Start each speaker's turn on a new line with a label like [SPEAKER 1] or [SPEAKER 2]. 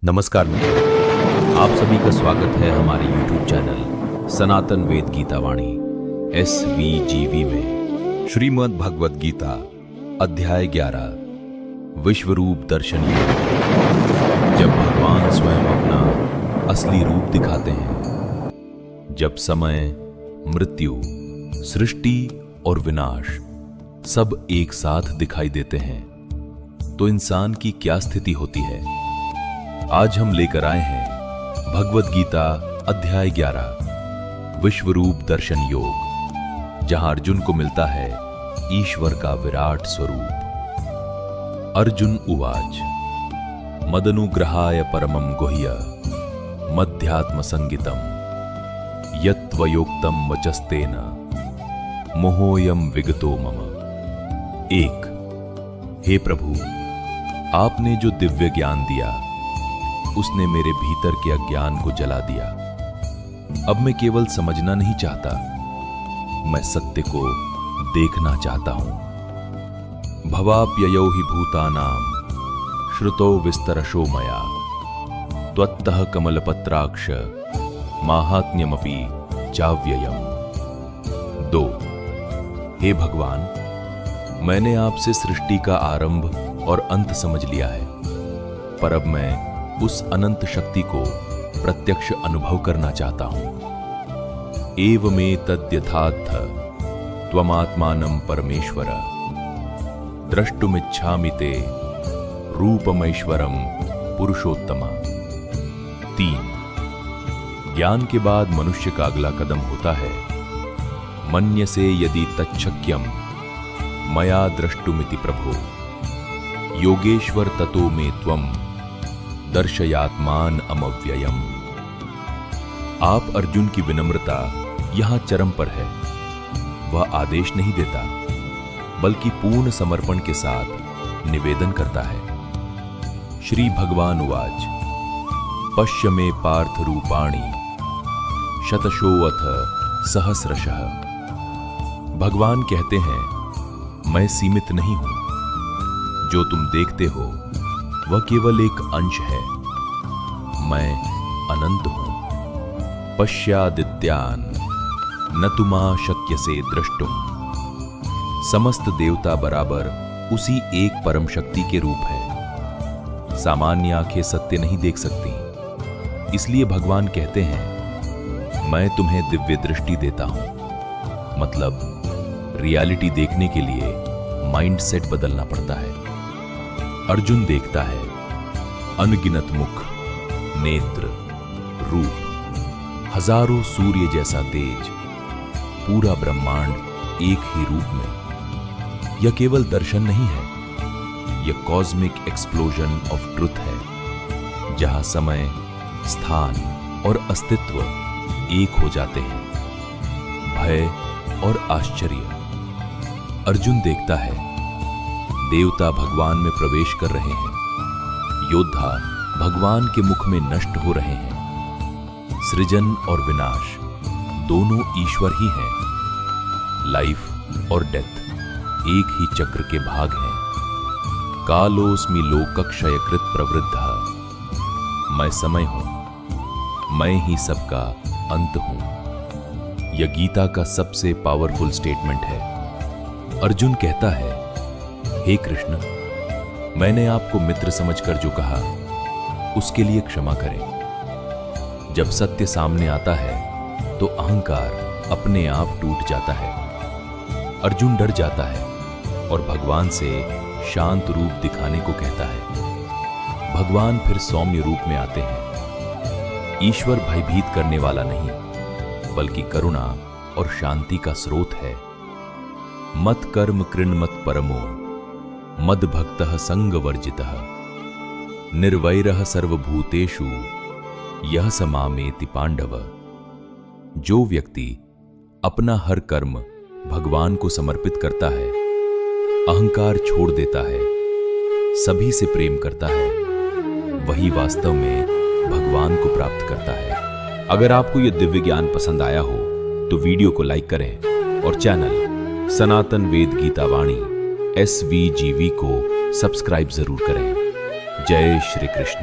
[SPEAKER 1] नमस्कार मित्रों, आप सभी का स्वागत है हमारे YouTube चैनल सनातन वेद गीता वाणी SVGV में। श्रीमद् भगवद गीता अध्याय 11 विश्वरूप दर्शन योग। जब भगवान स्वयं अपना असली रूप दिखाते हैं, जब समय, मृत्यु, सृष्टि और विनाश सब एक साथ दिखाई देते हैं, तो इंसान की क्या स्थिति होती है। आज हम लेकर आए हैं भगवद गीता अध्याय 11 विश्वरूप दर्शन योग, जहां अर्जुन को मिलता है ईश्वर का विराट स्वरूप। अर्जुन उवाच मदनुग्रहाय परमं गुह्य मध्यात्म संगितम यत्त्वयोक्तं वचस्तेन मोहोयम विगतो मम। 1। हे प्रभु, आपने जो दिव्य ज्ञान दिया उसने मेरे भीतर के अज्ञान को जला दिया। अब मैं केवल समझना नहीं चाहता, मैं सत्य को देखना चाहता हूं। भवाप्ययौ हि भूतानां श्रुतौ विस्तरशो मया त्वत्तः कमलपत्राक्ष माहात्म्यमपि चाव्ययम्। 2। हे भगवान, मैंने आपसे सृष्टि का आरंभ और अंत समझ लिया है, पर अब मैं उस अनंत शक्ति को प्रत्यक्ष अनुभव करना चाहता हूं। एवमेतद्यथार्थ त्वमात्मानं परमेश्वर द्रष्टुमिच्छामि ते रूपमैश्वरं पुरुषोत्तम। 3। ज्ञान के बाद मनुष्य का अगला कदम होता है मन्यसे यदि तच्छक्यं मया द्रष्टुमिति प्रभो योगेश्वर ततो मे त्वं दर्शयात्मान अमव्ययम्। आप अर्जुन की विनम्रता यहां चरम पर है। वह आदेश नहीं देता, बल्कि पूर्ण समर्पण के साथ निवेदन करता है। श्री भगवान उवाच पश्य मे पार्थ रूपाणि शतशोऽथ सहस्रशः। भगवान कहते हैं, मैं सीमित नहीं हूं। जो तुम देखते हो वह केवल एक अंश है, मैं अनंत हूं। पश्यादित्यान् न तुमा शक्यसे द्रष्टुम। समस्त देवता बराबर उसी एक परम शक्ति के रूप है। सामान्य आंखें सत्य नहीं देख सकती, इसलिए भगवान कहते हैं, मैं तुम्हें दिव्य दृष्टि देता हूं। मतलब रियलिटी देखने के लिए माइंड सेट बदलना पड़ता है। अर्जुन देखता है अनगिनत मुख, नेत्र, रूप, हजारों सूर्य जैसा तेज, पूरा ब्रह्मांड एक ही रूप में। यह केवल दर्शन नहीं है, यह कॉस्मिक एक्सप्लोजन ऑफ ट्रुथ है, जहां समय, स्थान और अस्तित्व एक हो जाते हैं। भय और आश्चर्य। अर्जुन देखता है देवता भगवान में प्रवेश कर रहे हैं, योद्धा भगवान के मुख में नष्ट हो रहे हैं। सृजन और विनाश दोनों ईश्वर ही हैं। लाइफ और डेथ एक ही चक्र के भाग हैं। कालोस्मि लोकक्षयकृत प्रवृद्धः। मैं समय हूं, मैं ही सबका अंत हूं। यह गीता का सबसे पावरफुल स्टेटमेंट है। अर्जुन कहता है, हे कृष्ण, मैंने आपको मित्र समझकर जो कहा उसके लिए क्षमा करें। जब सत्य सामने आता है तो अहंकार अपने आप टूट जाता है। अर्जुन डर जाता है और भगवान से शांत रूप दिखाने को कहता है। भगवान फिर सौम्य रूप में आते हैं। ईश्वर भयभीत करने वाला नहीं, बल्कि करुणा और शांति का स्रोत है। मत कर्म कृण्मत परमो मद भक्तः संगवर्जितः निर्वैरः सर्वभूतेषु यह समामेति पांडव। जो व्यक्ति अपना हर कर्म भगवान को समर्पित करता है, अहंकार छोड़ देता है, सभी से प्रेम करता है, वही वास्तव में भगवान को प्राप्त करता है। अगर आपको यह दिव्य ज्ञान पसंद आया हो तो वीडियो को लाइक करें और चैनल सनातन वेद गीता वाणी SVGV को सब्सक्राइब जरूर करें। जय श्री कृष्ण।